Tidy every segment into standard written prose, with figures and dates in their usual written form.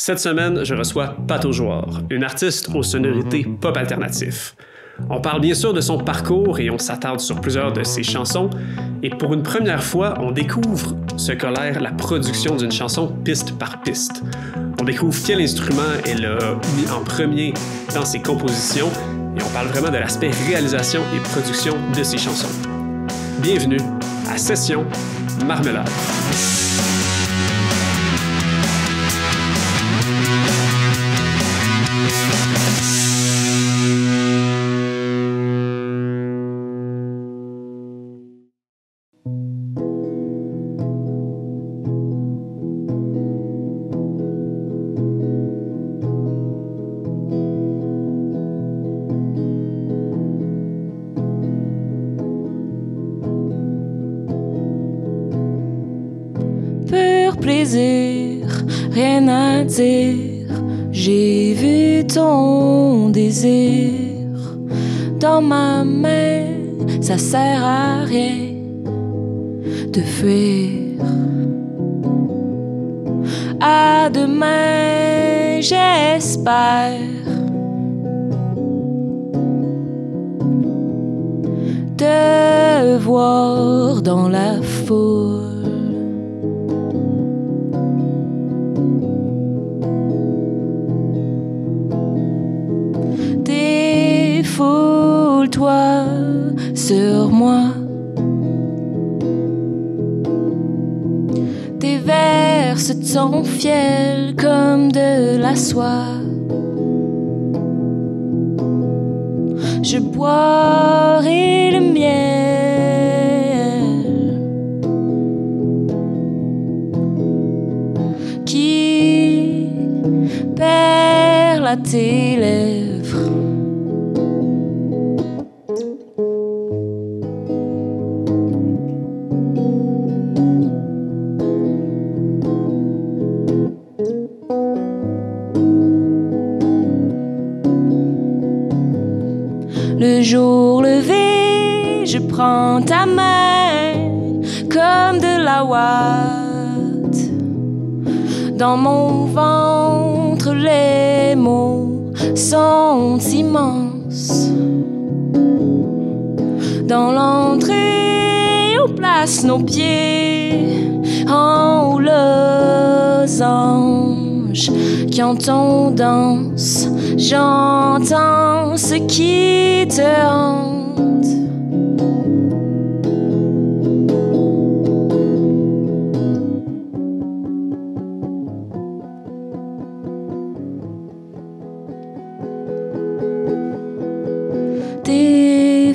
Cette semaine, je reçois Pato Jouard, une artiste aux sonorités pop alternatif. On parle bien sûr de son parcours et on s'attarde sur plusieurs de ses chansons. Et pour une première fois, on découvre ce qu'a l'air la production d'une chanson piste par piste. On découvre quel instrument elle a mis en premier dans ses compositions et on parle vraiment de l'aspect réalisation et production de ses chansons. Bienvenue à Session Marmelade. Plaisir, rien à dire. J'ai vu ton désir dans ma main, ça sert à rien de fuir. À demain, j'espère te voir dans la foule. Défoule-toi sur moi. Déverse ton fiel comme de la soie. Je boirai le miel qui perle à tes lèvres. Le jour levé, je prends ta main comme de la ouate. Dans mon ventre, les mots sont immenses. Dans l'entrée, on place nos pieds en haut losange. Quand on danse, j'entends ce qui te hante.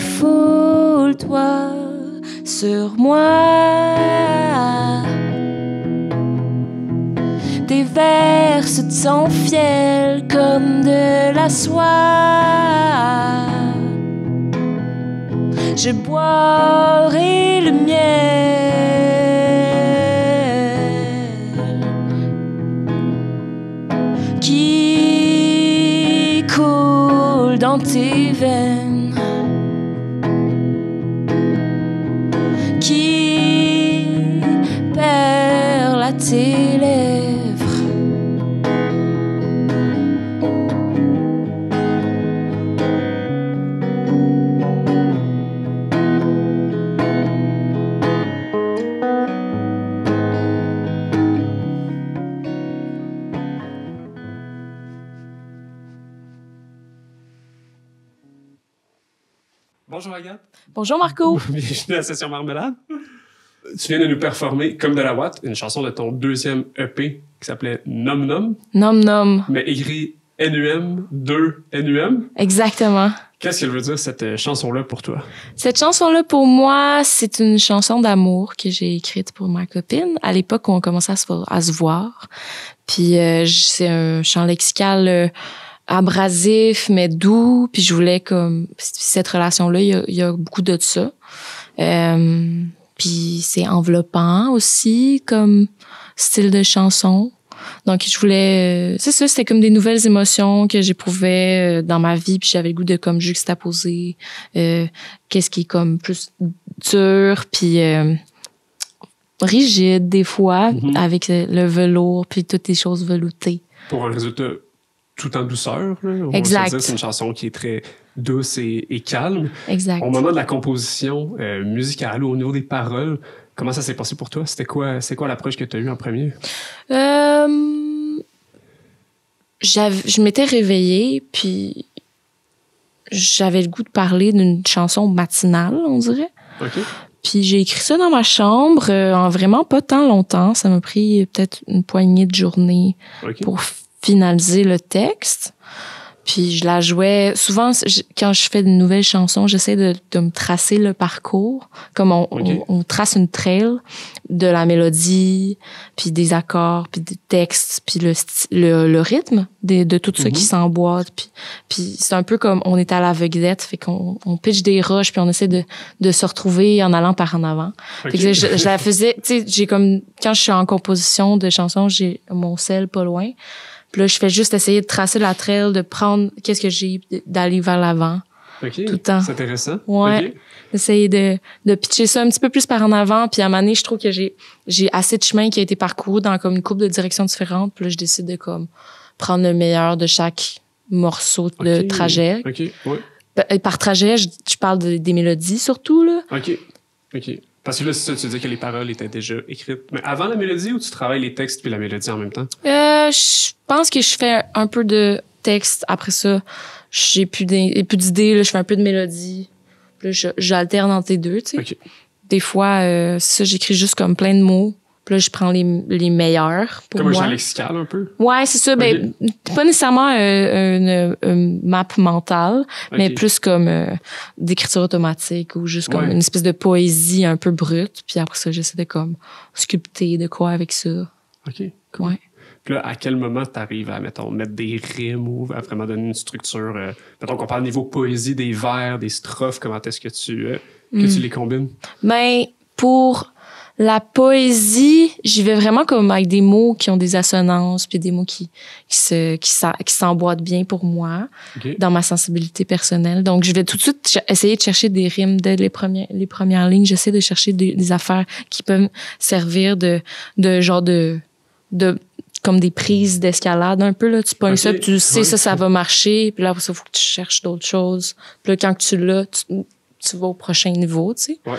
Défoule-toi sur moi. Déverse ton fiel comme de la soie. Je boirai le miel qui coule dans tes veines, qui perle à tes lèvres. Bonjour Agathe. Bonjour Marco. Bienvenue à la Session Marmelade. Tu viens de nous performer Comme de la Ouate, une chanson de ton deuxième EP qui s'appelait Nom Nom. Nom Nom. Mais écrit NUM, 2 NUM. Exactement. Qu'est-ce qu'elle veut dire cette chanson-là pour toi? Cette chanson-là, pour moi, c'est une chanson d'amour que j'ai écrite pour ma copine. À l'époque où on commençait à se voir. Puis c'est un chant lexical abrasif, mais doux. Puis je voulais comme... Cette relation-là, il y a beaucoup de ça. Puis c'est enveloppant aussi, comme style de chanson. Donc, je voulais... c'est ça, c'était comme des nouvelles émotions que j'éprouvais dans ma vie, puis j'avais le goût de comme juxtaposer qu'est-ce qui est comme plus dur, puis rigide des fois, avec le velours, puis toutes les choses veloutées. Pour un résultat tout en douceur. Là. On Exact. va se dire, c'est une chanson qui est très douce et calme. Exact. Au moment de la composition musicale ou au niveau des paroles, comment ça s'est passé pour toi? C'est quoi l'approche que tu as eue en premier? Je m'étais réveillée, puis j'avais le goût de parler d'une chanson matinale, on dirait. OK. Puis j'ai écrit ça dans ma chambre en vraiment pas tant longtemps. Ça m'a pris peut-être une poignée de journées pour finaliser le texte. Puis je la jouais... Souvent, quand je fais de nouvelles chansons, j'essaie de me tracer le parcours. Comme on trace une trail de la mélodie, puis des accords, puis des textes, puis le rythme de tout ça qui s'emboîte. Puis c'est un peu comme on est à l'aveuglette, fait qu'on pitch des roches, puis on essaie de se retrouver en allant par en avant. Fait que je la faisais... Tu sais, j'ai comme... Quand je suis en composition de chansons, j'ai mon sel pas loin. Puis là, je fais juste essayer de tracer la trail, de prendre qu'est-ce que j'ai, d'aller vers l'avant. OK. Tout le temps. C'est intéressant. Ouais. Okay. Essayer de pitcher ça un petit peu plus par en avant. Puis à un moment donné, je trouve que j'ai assez de chemin qui a été parcouru dans comme une couple de directions différentes. Puis là, je décide de comme prendre le meilleur de chaque morceau de trajet. OK, ouais. Par trajet, je parle des mélodies surtout, là. OK. Parce que là, c'est ça, tu dis que les paroles étaient déjà écrites. Mais avant la mélodie ou tu travailles les textes puis la mélodie en même temps? Je pense que je fais un peu de texte. Après ça, j'ai plus d'idées. Là, je fais un peu de mélodie. Puis là, j'alterne entre les deux, tu sais. Okay. Des fois, ça, j'écris juste comme plein de mots. Puis là, je prends les meilleurs pour comme moi. Comme un champ lexical, un peu? Ouais, c'est ça. Ben, pas nécessairement une map mentale, mais plus comme d'écriture automatique ou juste comme une espèce de poésie un peu brute. Puis après ça, j'essaie de comme sculpter de quoi avec ça. OK. Cool. Ouais. Puis là, à quel moment tu arrives à, mettons, mettre des rimes ou à vraiment donner une structure? Mettons qu'on parle niveau poésie, des vers, des strophes, comment est-ce que tu les combines? Ben, pour la poésie, j'y vais vraiment comme avec des mots qui ont des assonances puis des mots qui s'emboîtent bien pour moi dans ma sensibilité personnelle. Donc, je vais tout de suite essayer de chercher des rimes dès les premières lignes. J'essaie de chercher des affaires qui peuvent servir de genre de comme des prises d'escalade un peu, là. Tu pognes ça, puis tu sais ça va marcher. Puis là, après ça, il faut que tu cherches d'autres choses. Puis là, quand tu l'as, tu vas au prochain niveau, tu sais. Ouais.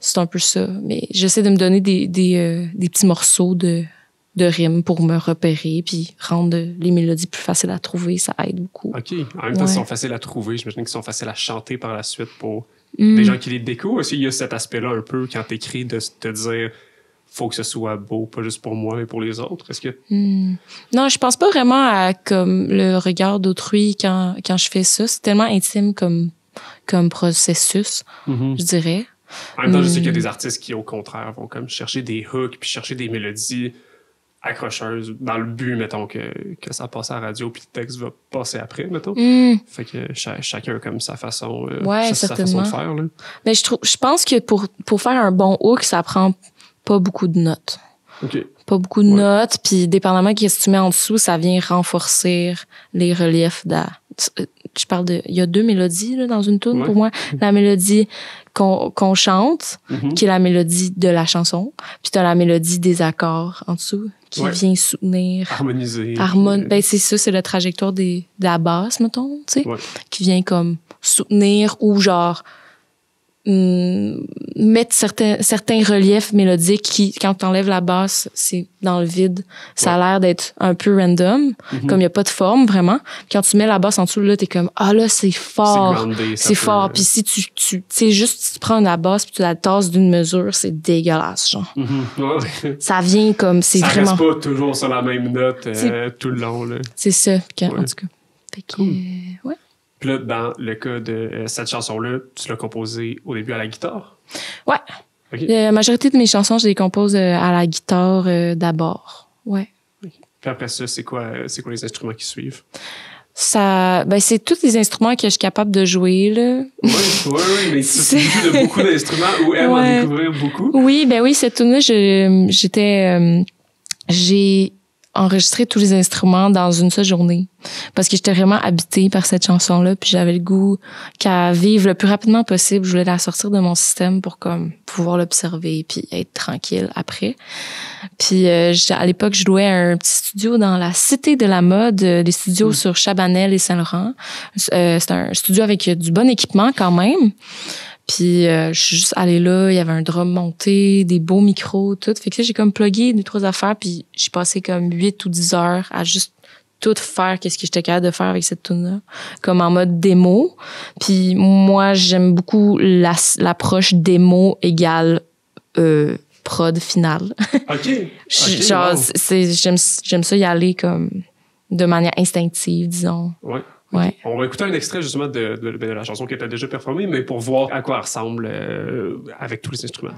C'est un peu ça. Mais j'essaie de me donner des petits morceaux de rimes pour me repérer puis rendre les mélodies plus faciles à trouver. Ça aide beaucoup. OK. En même temps, ils sont faciles à trouver. J'imagine qu'ils sont faciles à chanter par la suite pour des gens qui les découvrent. Aussi, il y a cet aspect-là un peu quand t'écris de te dire faut que ce soit beau, pas juste pour moi, mais pour les autres. Est-ce que... Non, je pense pas vraiment à comme le regard d'autrui quand je fais ça. C'est tellement intime comme processus, je dirais. En même temps, je sais qu'il y a des artistes qui, au contraire, vont comme chercher des hooks puis chercher des mélodies accrocheuses dans le but, mettons, que ça passe à la radio puis le texte va passer après, mettons. Fait que chacun a comme sa façon, sa façon de faire. Là. Mais je pense que pour faire un bon hook, ça prend pas beaucoup de notes. OK. Pas beaucoup de notes, puis dépendamment de ce que tu mets en dessous, ça vient renforcer les reliefs. Je parle il y a 2 mélodies là, dans une tune pour moi. La mélodie qu'on chante, qui est la mélodie de la chanson, puis t'as la mélodie des accords en dessous qui vient soutenir. Harmoniser. Ben c'est ça, c'est la trajectoire de la basse, mettons, tu sais, qui vient comme soutenir ou genre mettre certains reliefs mélodiques qui, quand t'enlèves la basse, c'est dans le vide. Ça a l'air d'être un peu random, comme il y a pas de forme, vraiment. Quand tu mets la basse en dessous, là, t'es comme, ah là, c'est fort. C'est fort. Puis si tu sais, juste, tu prends la basse puis tu la tasses d'une mesure, c'est dégueulasse, genre. Ça vient comme, c'est ça vraiment... Ça reste pas toujours sur la même note tout le long, là. C'est ça. En tout cas. Fait que, ouais. Puis là, dans le cas de cette chanson-là, tu l'as composée au début à la guitare? Ouais. Okay. La majorité de mes chansons, je les compose à la guitare d'abord. Ouais. Okay. Puis après ça, c'est quoi les instruments qui suivent? C'est tous les instruments que je suis capable de jouer, là. Oui, mais tu joues de beaucoup d'instruments ou aimes en découvrir beaucoup? Oui, cette tune-là, enregistrer tous les instruments dans une seule journée. Parce que j'étais vraiment habitée par cette chanson-là, puis j'avais le goût qu'à vivre le plus rapidement possible. Je voulais la sortir de mon système pour comme pouvoir l'observer puis être tranquille après. Puis à l'époque, je louais un petit studio dans la Cité de la mode, des studios sur Chabanel et Saint-Laurent. C'est un studio avec du bon équipement quand même. Puis je suis juste allée là, il y avait un drum monté, des beaux micros, tout. Fait que là, j'ai comme plugué 2-3 affaires, puis j'ai passé comme 8 ou 10 heures à juste tout faire qu'est-ce que j'étais capable de faire avec cette tune-là, comme en mode démo. Puis moi, j'aime beaucoup l'approche démo égale prod finale. OK. Genre, j'aime ça y aller comme de manière instinctive, disons. Ouais. Ouais. On va écouter un extrait justement de la chanson que tu as déjà performée, mais pour voir à quoi elle ressemble avec tous les instruments.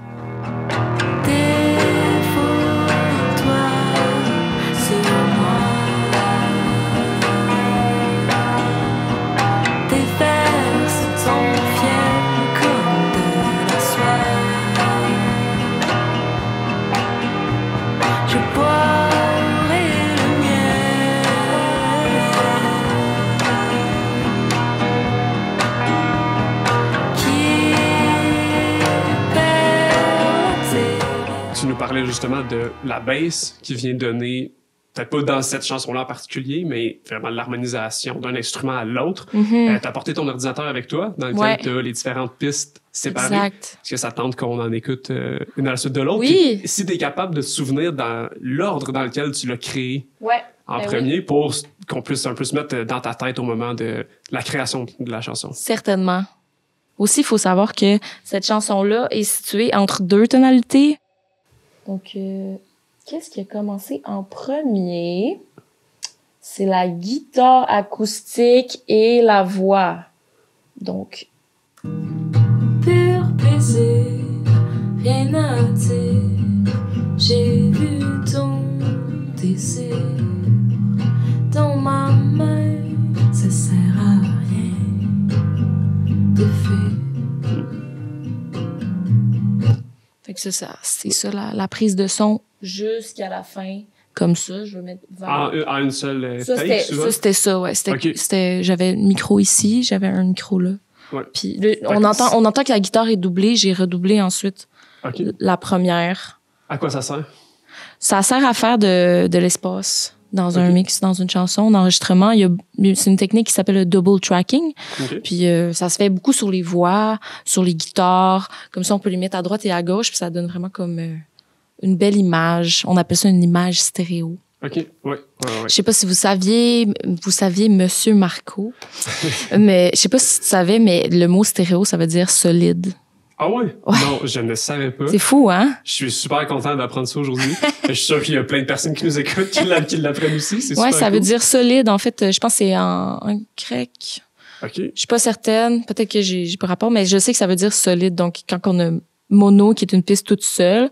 Tu nous parlais justement de la bass qui vient donner, peut-être pas dans cette chanson-là en particulier, mais vraiment l'harmonisation d'un instrument à l'autre. T'as porté ton ordinateur avec toi, dans lequel t'as les différentes pistes séparées. Exact. Est-ce que ça tente qu'on en écoute une à la suite de l'autre? Oui. Puis, si t'es capable de te souvenir dans l'ordre dans lequel tu l'as créé en premier, pour qu'on puisse un peu se mettre dans ta tête au moment de la création de la chanson. Certainement. Aussi, il faut savoir que cette chanson-là est située entre 2 tonalités. Donc, qu'est-ce qui a commencé en premier? C'est la guitare acoustique et la voix. Donc... Pur plaisir, rien à dire. J'ai vu ton désir dans ma main. Ça sert à rien de faire. Fait que c'est ça, la prise de son jusqu'à la fin. Comme ça, je vais mettre vers... En une seule take, ça, c'était ça, ouais. J'avais le micro ici, j'avais un micro là. Ouais. Puis on entend que la guitare est doublée, j'ai redoublé ensuite la première. À quoi ça sert? Ça sert à faire de l'espace dans un mix, dans une chanson, d'enregistrement. C'est une technique qui s'appelle le double tracking. Puis ça se fait beaucoup sur les voix, sur les guitares. Comme ça, on peut les mettre à droite et à gauche, puis ça donne vraiment comme une belle image. On appelle ça une image stéréo. OK, ouais. Je sais pas si vous saviez, Monsieur Marco, mais je sais pas si tu savais, mais le mot stéréo, ça veut dire solide. Ah ouais? Non, je ne savais pas. C'est fou, hein? Je suis super content d'apprendre ça aujourd'hui. Je suis sûr qu'il y a plein de personnes qui nous écoutent qui l'apprennent aussi. C'est super ça veut dire solide. En fait, je pense que c'est en grec. OK. Je suis pas certaine. Peut-être que j'ai pas rapport, mais je sais que ça veut dire solide. Donc, quand on a mono, qui est une piste toute seule,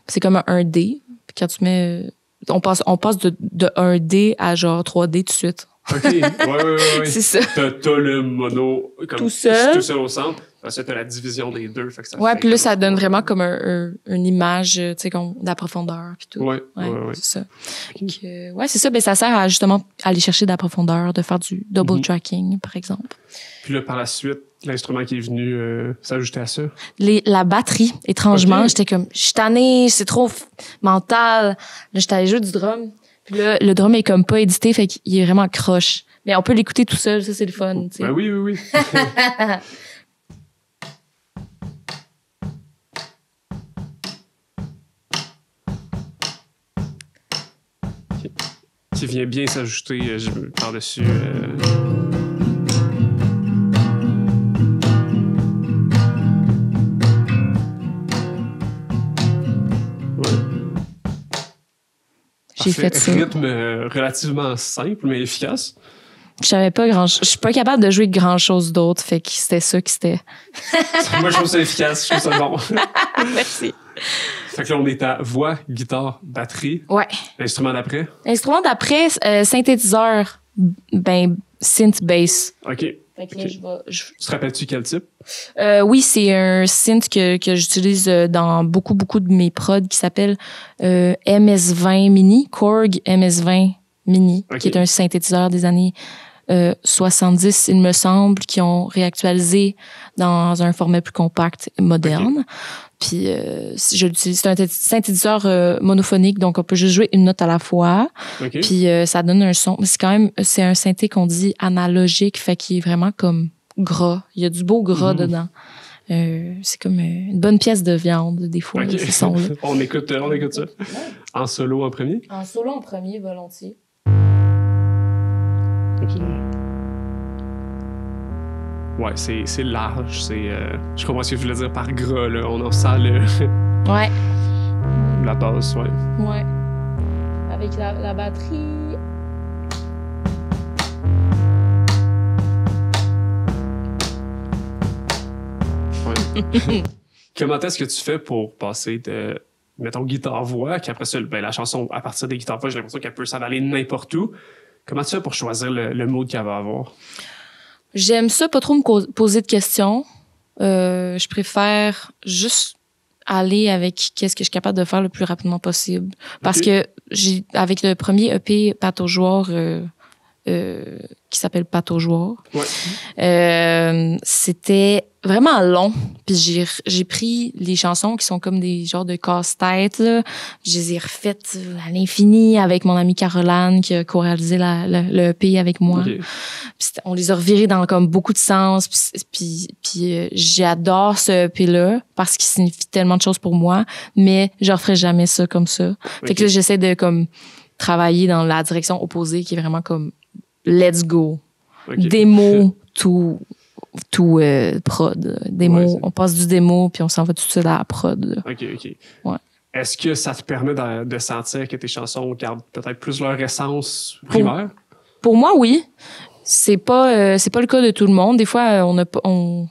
c'est comme un 1D. Puis quand tu mets... On passe de 1D à genre 3D tout de suite. OK. Ouais. C'est ça. T'as le mono comme tout seul au centre. Ensuite, t'as la division des deux. Fait que ça puis là, ça donne vraiment comme une image, tu sais, de la profondeur puis tout. Ouais. C'est ça. Donc, c'est ça. Ben, ça sert à justement aller chercher de la profondeur, de faire du double tracking, par exemple. Puis là, par la suite, l'instrument qui est venu s'ajouter à ça? La batterie, étrangement. J'étais comme, je suis tannée, c'est trop mental. Là, j'étais allée jouer du drum. Puis là, le drum est comme pas édité, fait qu'il est vraiment croche. Mais on peut l'écouter tout seul, ça, c'est le fun, tu sais. Ben oui. Qui vient bien s'ajouter par-dessus... J'ai fait ça. Rythme relativement simple, mais efficace. Je suis pas capable de jouer grand chose d'autre, fait que c'était ça qui c'était. Moi, je trouve ça efficace, je trouve ça bon. Merci. Fait que là, on est à voix, guitare, batterie. Ouais. L'instrument d'après? L'instrument d'après, synthétiseur. Ben, synth bass. OK. Fait que là, Tu te rappelles-tu quel type? Oui, c'est un synth que j'utilise dans beaucoup de mes prods qui s'appelle MS-20 Mini, Korg MS-20 Mini, qui est un synthétiseur des années 70, il me semble, qui ont réactualisé dans un format plus compact et moderne. Puis je l'utilise, c'est un synthétiseur monophonique, donc on peut juste jouer une note à la fois. Puis ça donne un son. C'est un synthé qu'on dit analogique, fait qu'il est vraiment comme gras. Il y a du beau gras dedans. C'est comme une bonne pièce de viande, des fois, ce son-là. on écoute ça. En solo en premier? En solo en premier, volontiers. Ouais, c'est large. Je comprends ce que je voulais dire par gras, là. On en sent ouais. La base, ouais. Ouais. Avec la batterie. Ouais. Comment est-ce que tu fais pour passer de, mettons, guitare-voix, qu'après ça, la chanson, à partir des guitares-voix, j'ai l'impression qu'elle peut s'en aller n'importe où. Comment tu fais pour choisir le mood qu'elle va avoir? J'aime ça, pas trop me poser de questions. Je préfère juste aller avec qu'est-ce que je suis capable de faire le plus rapidement possible. Parce que avec le premier EP Pataugeoire, qui s'appelle Pataugeoire, c'était vraiment long. Puis j'ai pris les chansons qui sont comme des genres de casse-tête, là. Je les ai refaites à l'infini avec mon amie Caroline qui a co-réalisé le EP avec moi. Puis on les a revirés dans comme beaucoup de sens. Puis j'adore ce EP-là parce qu'il signifie tellement de choses pour moi, mais je referai jamais ça comme ça. Fait que là, j'essaie de comme travailler dans la direction opposée qui est vraiment comme let's go. Démo, tout prod. Démo, on passe du démo puis on s'en va tout de suite à la prod. Là. OK. Ouais. Est-ce que ça te permet de sentir que tes chansons gardent peut-être plus leur essence primaire? Pour moi, oui. C'est pas le cas de tout le monde. Des fois, on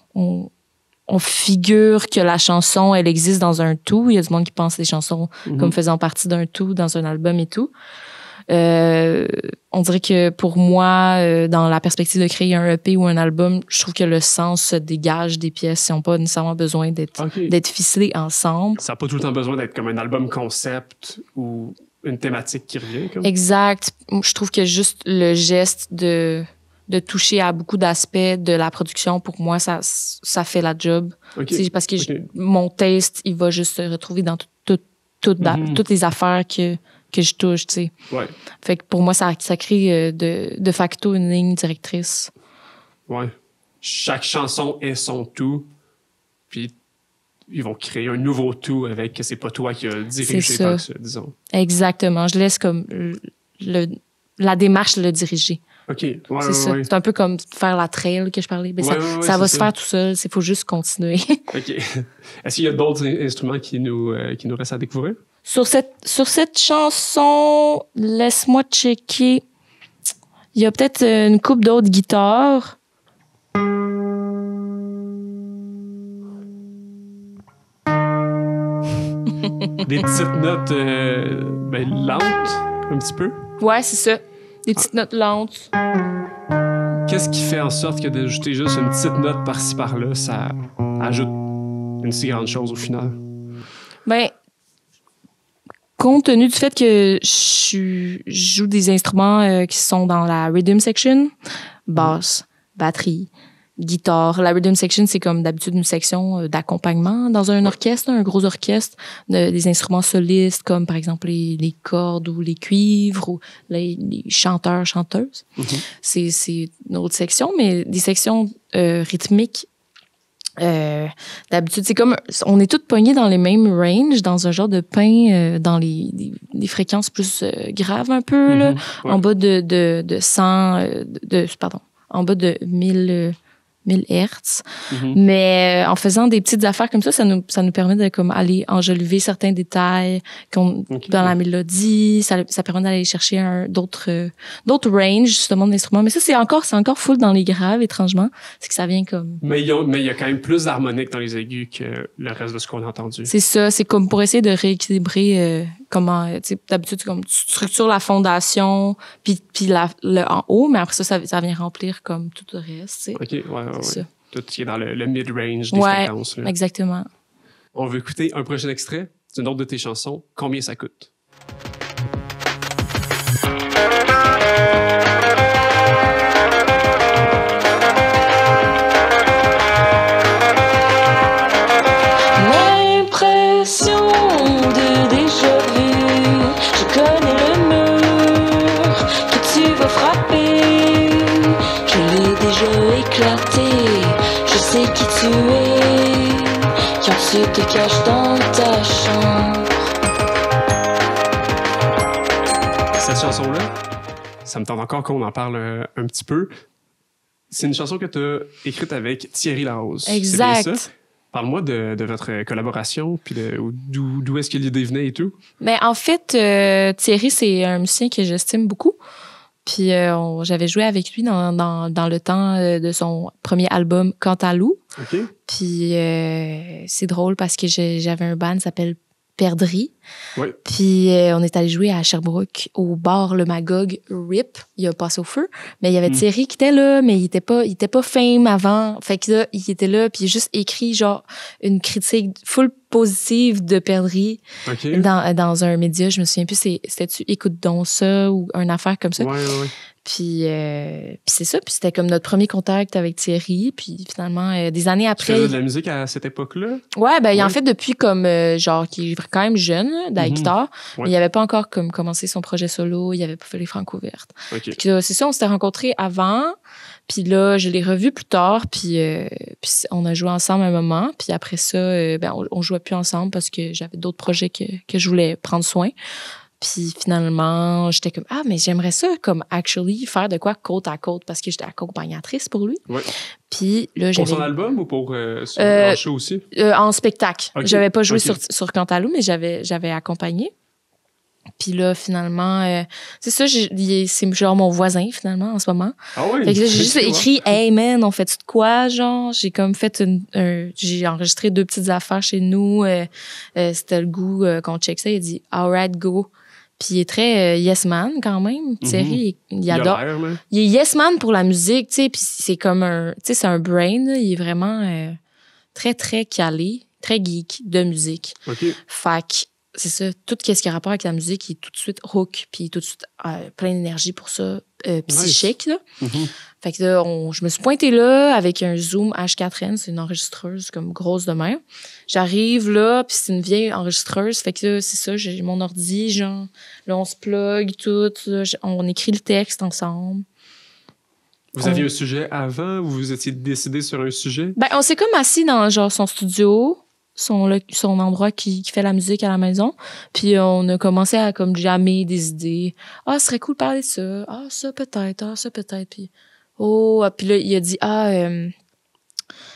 figure que la chanson, elle existe dans un tout. Il y a du monde qui pense les chansons comme faisant partie d'un tout, dans un album et tout. On dirait que pour moi, dans la perspective de créer un EP ou un album, je trouve que le sens se dégage des pièces. Ils n'ont pas nécessairement besoin d'être ficelés ensemble. Ça n'a pas tout le temps besoin d'être comme un album concept ou une thématique qui revient. Comme. Exact. Je trouve que juste le geste de toucher à beaucoup d'aspects de la production, pour moi, ça fait la job. Parce que mon taste, il va juste se retrouver dans toutes les affaires que je touche, tu sais. Ouais. Fait que pour moi, ça crée de facto une ligne directrice. Ouais. Chaque chanson est son tout, puis ils vont créer un nouveau tout avec que c'est pas toi qui as dirigé tant que ça, disons. Exactement. Je laisse comme la démarche le diriger. OK. C'est ça. C'est un peu comme faire la trail que je parlais. Mais ça va se faire tout seul. Il faut juste continuer. OK. Est-ce qu'il y a d'autres instruments qui nous restent à découvrir? Sur cette chanson, laisse-moi checker. Il y a peut-être une couple d'autres guitares. Des petites notes lentes, un petit peu. Ouais, c'est ça. Des petites notes lentes. Qu'est-ce qui fait en sorte que d'ajouter juste une petite note par-ci par-là, ça ajoute une si grande chose au final? Compte tenu du fait que je joue des instruments qui sont dans la rhythm section, basse, batterie, guitare. La rhythm section, c'est comme d'habitude une section d'accompagnement dans un orchestre, un gros orchestre, des instruments solistes comme par exemple les cordes ou les cuivres ou les chanteurs, chanteuses. C'est une autre section, mais des sections rythmiques. D'habitude, c'est comme on est toutes poignées dans les mêmes ranges, dans un genre de pain, dans les fréquences plus graves un peu, là, en bas de 100, en bas de 1000 1000 Hertz. Mais en faisant des petites affaires comme ça nous permet de comme aller enjoliver certains détails dans la mélodie. Ça permet d'aller chercher d'autres ranges, justement, d'instruments. Mais ça, c'est encore full dans les graves, étrangement. C'est que ça vient comme... Mais il y a quand même plus d'harmonique dans les aigus que le reste de ce qu'on a entendu. C'est ça. C'est comme pour essayer de rééquilibrer comment... Tu sais, d'habitude, tu structures la fondation, puis le en haut, mais après ça vient remplir comme tout le reste, tu sais. OK, ouais. Ça. Tout qui est dans le mid-range des fréquences. Ouais, exactement. On veut écouter un prochain extrait d'une autre de tes chansons. Combien ça coûte? L'impression de déjà vu, je connais le mur que tu vas frapper. Je l'ai déjà éclaté, je sais qui tu es quand tu te caches dans ta chambre. Cette chanson-là, ça me tente encore qu'on en parle un petit peu. C'est une chanson que tu as écrite avec Thierry Larose. Exact. C'est bien ça? Parle-moi de votre collaboration, puis d'où est-ce que l'idée venait et tout. Mais en fait, Thierry, c'est un musicien que j'estime beaucoup. Puis j'avais joué avec lui dans le temps de son premier album Cantalou. OK. Puis c'est drôle parce que j'avais un band qui s'appelle Perdrix. Oui. Puis on est allé jouer à Sherbrooke au bar Le Magog RIP. Il a passé au feu. Mais il y avait Thierry qui était là, mais il était pas fame avant. Fait que là, il était là, puis il a juste écrit genre une critique full positive de Perdrix dans un média. Je me souviens plus, c'était-tu Écoute donc ça ou une affaire comme ça. Ouais. Puis c'est ça. Puis c'était comme notre premier contact avec Thierry. Puis finalement, des années après... Tu faisais de la musique à cette époque-là? Ouais, ben il en fait depuis comme, genre, qui est quand même jeune, de la guitare. Ouais. Mais il avait pas encore comme commencé son projet solo. Il avait pas fait les Franco vertes. OK. Puis c'est ça, on s'était rencontrés avant. Puis là, je l'ai revu plus tard. Puis on a joué ensemble un moment. Puis après ça, on jouait plus ensemble parce que j'avais d'autres projets que je voulais prendre soin. Puis finalement, j'étais comme, mais j'aimerais ça, comme, actually, faire de quoi côte à côte, parce que j'étais accompagnatrice pour lui. Ouais. Puis là, pour son album ou pour un show aussi? En spectacle. Okay. J'avais pas joué sur Cantalou, mais j'avais accompagné. Puis là, finalement, c'est ça, c'est genre mon voisin, finalement, en ce moment. Ah oui? Fait que là, j'ai juste écrit « Hey man, on fait-tu de quoi? » Genre, j'ai comme fait j'ai enregistré 2 petites affaires chez nous. C'était le goût qu'on check ça. Il a dit « Alright, go. » Puis il est très yes man quand même. Thierry, il adore. Il est yes man pour la musique, tu sais. Puis c'est comme c'est un brain. Là. Il est vraiment très, très calé, très geek de musique. OK. Fait que c'est ça. Tout ce qui a rapport avec la musique, il est tout de suite hook. Puis il est tout de suite plein d'énergie pour ça. Psychique, là. Fait que là, je me suis pointée là avec un Zoom H4n, c'est une enregistreuse comme grosse de même. J'arrive là, puis c'est une vieille enregistreuse. Fait que là, c'est ça, j'ai mon ordi, genre, là, on se plug tout, là, on écrit le texte ensemble. Vous aviez un sujet avant ou vous étiez décidé sur un sujet? Ben, on s'est comme assis dans genre son studio, son endroit qui fait la musique à la maison. Puis on a commencé à comme jammer des idées. Ce serait cool de parler de ça. Ça peut-être. Puis puis là, il a dit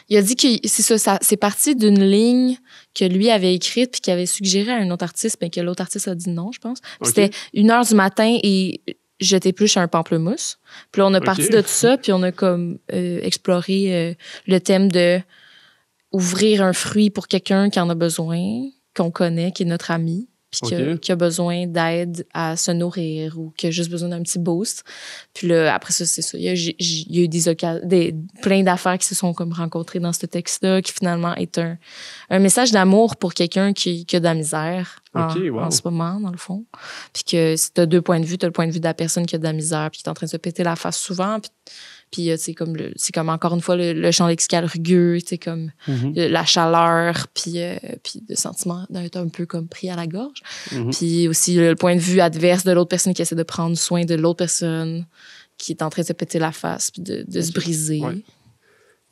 il a dit que c'est ça, c'est parti d'une ligne que lui avait écrite puis qu'il avait suggéré à un autre artiste, mais que l'autre artiste a dit non, je pense. Okay. C'était 1h du matin et je t'épluche un pamplemousse. Puis là, on a parti de tout ça, puis on a comme exploré le thème de ouvrir un fruit pour quelqu'un qui en a besoin, qu'on connaît, qui est notre ami, puis qui a besoin d'aide à se nourrir ou qui a juste besoin d'un petit boost. Puis là, après ça, c'est ça. Il y a eu plein d'affaires qui se sont comme rencontrées dans ce texte-là, qui finalement est un message d'amour pour quelqu'un qui a de la misère en ce moment, dans le fond. Puis que si t'as 2 points de vue, t'as le point de vue de la personne qui a de la misère puis qui est en train de se péter la face souvent, puis c'est comme encore une fois le champ lexical rugueux, c'est comme la chaleur, puis le sentiment d'être un peu comme pris à la gorge. Puis aussi le point de vue adverse de l'autre personne qui essaie de prendre soin de l'autre personne qui est en train de se péter la face puis de se briser. Ouais.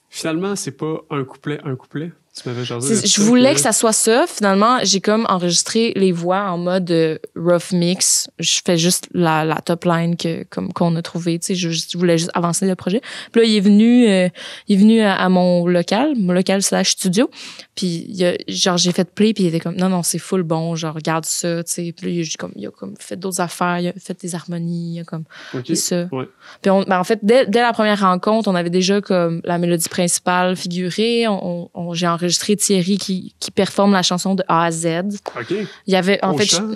Finalement, c'est pas un couplet. Tu m'avais jasé de Je ça, voulais que ça soit ça. Finalement, j'ai comme enregistré les voix en mode rough mix. Je fais juste la top line qu'on a trouvé. Tu sais, je voulais juste avancer le projet. Puis là, il est venu à mon local / studio. Puis genre j'ai fait play, puis il était comme non, c'est full bon. Genre regarde ça, tu sais. Puis là, il a comme fait d'autres affaires, il a fait des harmonies, il a comme fait ça. Ouais. Puis en fait, dès la première rencontre, on avait déjà comme la mélodie principale figurée. J'ai enregistré Thierry qui performe la chanson de A à Z. OK. Il y avait en Au fait chant?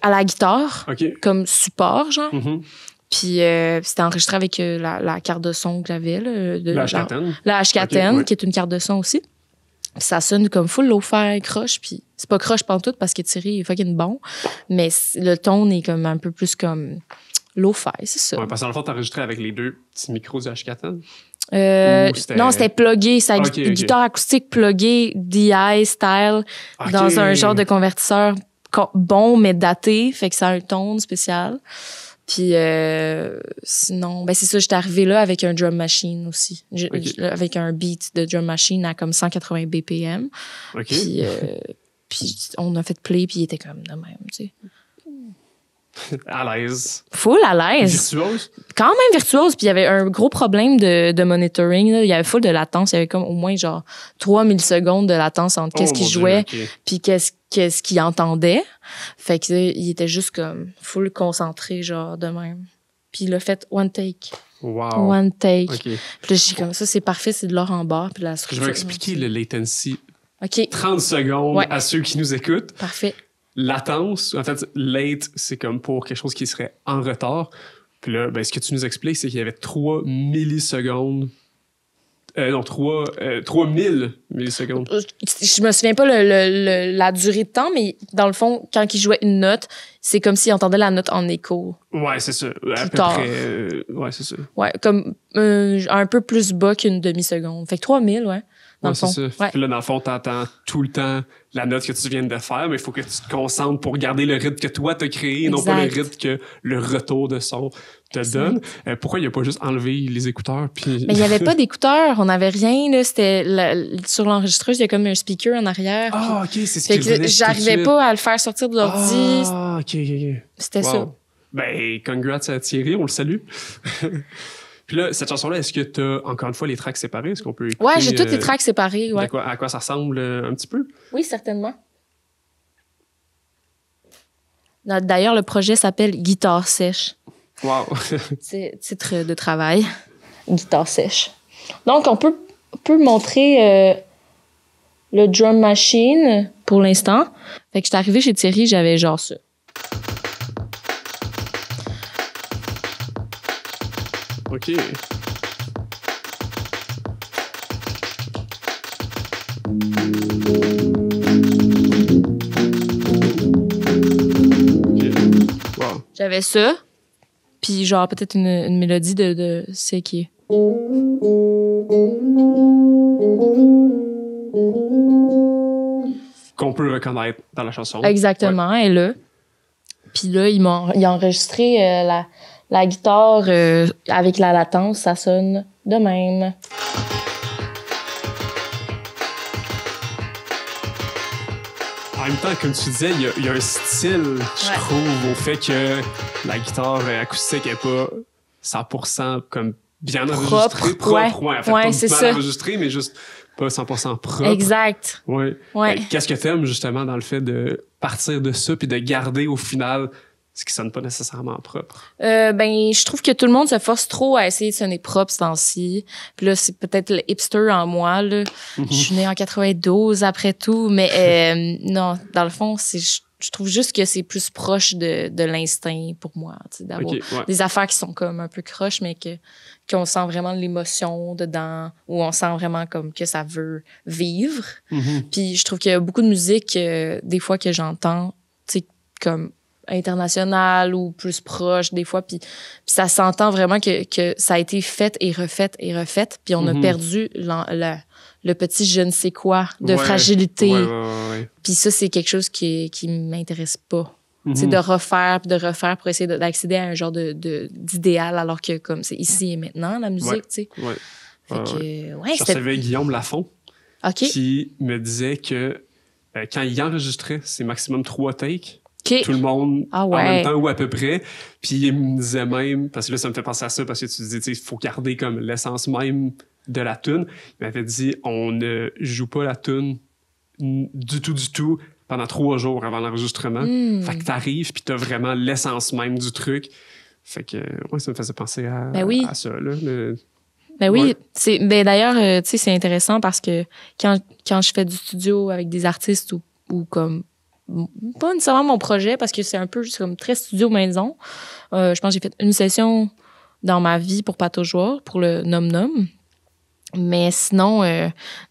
à la guitare OK. comme support genre. Mhm. Puis c'était enregistré avec la carte de son que j'avais là, La H4N. la H4N Ok, ouais. qui est une carte de son aussi. Puis ça sonne comme full lo-fi croche, puis c'est pas croche pantoute parce que Thierry est fucking bon, mais le ton est comme un peu plus comme lo-fi, c'est ça. Ouais, parce que dans le fond, t'as enregistré avec les deux petits micros du H4N. Ou c'était- Non, c'était plugué, c'est Ok, ok. guitare acoustique pluggée, DI style, Ok. dans un genre de convertisseur bon mais daté, fait que ça a un ton spécial. Puis sinon, ben c'est ça, j'étais arrivée là avec un drum machine aussi, avec un beat de drum machine à comme 180 BPM. OK. Puis on a fait play, puis il était comme de même, tu sais. À l'aise. Full à l'aise. Virtuose. Quand même virtuose, puis il y avait un gros problème de monitoring, là. Il y avait full de latence, il y avait comme au moins genre 3 millisecondes de latence entre qu'est-ce qu'il mon Dieu, jouait ok. puis qu'est-ce qu'il entendait. Fait que il était juste comme full concentré genre de même. Puis il a fait one take. Wow. One take. OK. Puis là, j'ai comme ça, c'est parfait, c'est de l'or en bas, puis la Je structure. vais expliquer le latency. OK, 30 secondes Ouais. à ceux qui nous écoutent. parfait. Latence, en fait, late, c'est comme pour quelque chose qui serait en retard. Puis là, ben, ce que tu nous expliques, c'est qu'il y avait 3 millisecondes. Non, 3000 millisecondes. Je me souviens pas la durée de temps, mais dans le fond, quand il jouait une note, c'est comme s'il entendait la note en écho. Ouais, c'est ça. À peu tard. près. Ouais, c'est ça. Ouais, comme un peu plus bas qu'une demi-seconde. Fait que 3000, ouais, dans Ouais, le fond. c'est ça. Ouais. Puis là, dans le fond, t'entends tout le temps la note que tu viens de faire, mais il faut que tu te concentres pour garder le rythme que toi t'as créé, non pas le Exact. rythme que le retour de son te Exact. donne. Pourquoi il a pas juste enlevé les écouteurs? Puis... Mais il y avait pas d'écouteurs, on avait rien, là. C'était sur l'enregistreuse, il y a comme un speaker en arrière. Ah, OK, c'est ce Fait qu'il venait que tout de j'arrivais suite. pas à le faire sortir de l'ordi. Ah, OK. C'était Wow. ça. Ben, congrats à Thierry, on le salue. Puis là, cette chanson-là, est-ce que t'as encore une fois les tracks séparés? Est-ce qu'on peut écouter, Ouais, j'ai toutes les tracks séparées, ouais. à quoi ça ressemble un petit peu? Oui, certainement. D'ailleurs, le projet s'appelle Guitare sèche. Wow. C'est titre de travail. Guitare sèche. Donc, on peut montrer le drum machine pour l'instant. Fait que j'étais arrivée chez Thierry, j'avais genre ça. OK. Wow. J'avais ça. Puis genre peut-être une mélodie de c'est qui est. Qu'on peut reconnaître dans la chanson. Exactement, elle est là. Puis là, il a enregistré la guitare avec la latence, ça sonne de même. En même temps, comme tu disais, il y a un style, je trouve, au fait que la guitare acoustique est pas 100% comme bien enregistrée. Propre. Ouais, en fait, Ouais, pas c'est mal ça. enregistrée, mais juste pas 100% propre. Exact. Ouais. Ouais. Qu'est-ce que t'aimes, justement, dans le fait de partir de ça puis de garder, au final, ce qui sonne pas nécessairement propre? Ben, je trouve que tout le monde se force trop à essayer de sonner propre ce temps-ci. Puis là, c'est peut-être le hipster en moi, là. Je suis née en 92, après tout. Mais non, dans le fond, je trouve juste que c'est plus proche de l'instinct pour moi, tu sais, d'avoir Ok, ouais. des affaires qui sont comme un peu croches, mais qu'on sent vraiment de l'émotion dedans, ou on sent vraiment comme que ça veut vivre. Mhm. Puis je trouve qu'il y a beaucoup de musique, des fois, que j'entends, tu sais, comme international ou plus proche des fois, puis ça s'entend vraiment que ça a été fait et refait, puis on a perdu le petit je ne sais quoi de fragilité. Ouais. Puis ça, c'est quelque chose qui m'intéresse pas. Mhm. C'est de refaire pour essayer d'accéder à un genre d'idéal, alors que comme c'est ici et maintenant, la musique, Ouais. tu sais. Ouais. Fait que, Je c'était... recevais Guillaume Lafont OK. qui me disait que quand il enregistrait, c'est maximum 3 takes. OK. Tout le monde Ah en ouais. même temps ou à peu près. Puis il me disait même, parce que là, ça me fait penser à ça, parce que tu disais, tu sais, il faut garder comme l'essence même de la tune. Il m'avait dit, on ne joue pas la tune du tout pendant 3 jours avant l'enregistrement. Fait que t'arrives, puis t'as vraiment l'essence même du truc. Fait que, ouais, ça me faisait penser à, Ben oui. à ça, là. Ben oui, Ouais. d'ailleurs, tu sais, c'est intéressant parce que quand je fais du studio avec des artistes ou comme pas nécessairement mon projet parce que c'est un peu juste comme très studio maison. Je pense que j'ai fait une session dans ma vie pour Pato Joueur, pour le Nom Nom. Mais sinon,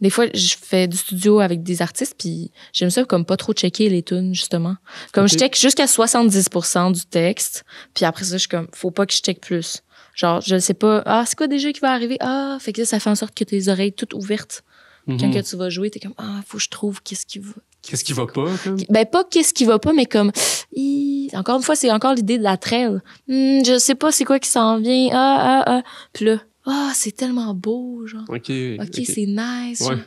des fois, je fais du studio avec des artistes puis j'aime ça comme pas trop checker les tunes, justement. Comme je check jusqu'à 70% du texte puis après ça, je suis comme, faut pas que je check plus. Genre, je sais pas, c'est quoi déjà qui va arriver? Fait que ça fait en sorte que tes oreilles toutes ouvertes. Quand que tu vas jouer, t'es comme, faut que je trouve qu'est-ce qui va. Qu'est-ce qui va pas, comme? Ben, pas qu'est-ce qui va pas, mais comme, encore une fois, c'est encore l'idée de la trail. Je sais pas c'est quoi qui s'en vient. Puis là, c'est tellement beau, genre. OK, c'est nice. Ouais. Genre.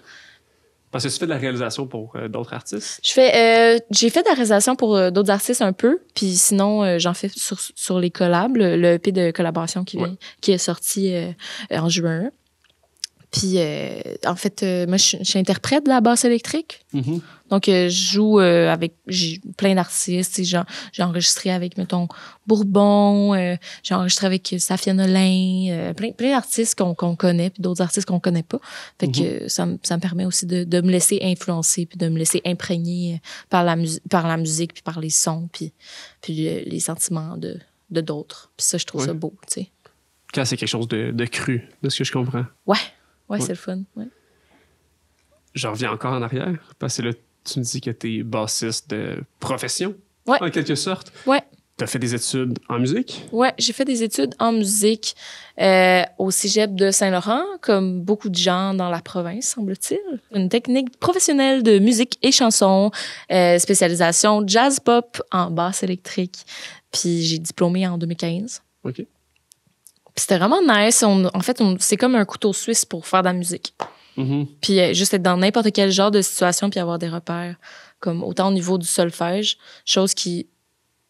Parce que tu fais de la réalisation pour d'autres artistes? J'ai fait de la réalisation pour d'autres artistes un peu, puis sinon, j'en fais sur les collabs, le EP de collaboration qui est sorti en juin. Puis, en fait, moi, je suis interprète de la basse électrique. Mm-hmm. Donc, je joue avec plein d'artistes. J'ai enregistré avec, mettons, Bourbon. J'ai enregistré avec Safia Nolin. Plein d'artistes qu'on connaît, puis d'autres artistes qu'on connaît pas. Fait que ça me permet aussi de me laisser influencer, puis de me laisser imprégner par la musique, puis par les sons, puis les sentiments de d'autres. Puis ça, je trouve ça beau, tu sais. Quand c'est quelque chose de cru, de ce que je comprends. Ouais, c'est le fun. Ouais. Je reviens encore en arrière, parce que là, tu me dis que t'es bassiste de profession, Ouais. en quelque sorte. Ouais. T'as fait des études en musique? Ouais, j'ai fait des études en musique au cégep de Saint-Laurent, comme beaucoup de gens dans la province, semble-t-il. Une technique professionnelle de musique et chanson, spécialisation jazz-pop en basse électrique. Puis j'ai diplômé en 2015. OK. Puis c'était vraiment nice. En fait, c'est comme un couteau suisse pour faire de la musique. Mm-hmm. Puis juste être dans n'importe quel genre de situation puis avoir des repères, comme autant au niveau du solfège, chose qui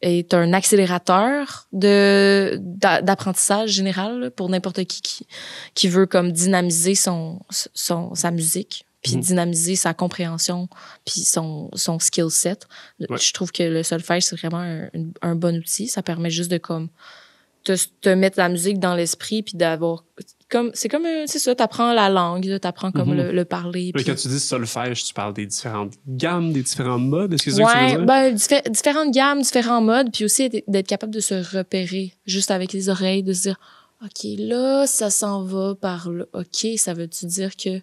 est un accélérateur d'apprentissage général là, pour n'importe qui veut comme dynamiser sa musique, puis dynamiser sa compréhension, puis son skill set. Ouais. Je trouve que le solfège, c'est vraiment un bon outil. Ça permet juste de comme te mettre la musique dans l'esprit puis d'avoir c'est ça, t'apprends la langue, t'apprends comme le parler. Puis... Quand tu dis solfège, tu parles des différentes gammes, des différents modes, est-ce que c'est ça que tu veux dire? Différentes gammes, différents modes, puis aussi d'être capable de se repérer juste avec les oreilles, de se dire OK, là, ça s'en va par là. OK, ça veut-tu dire que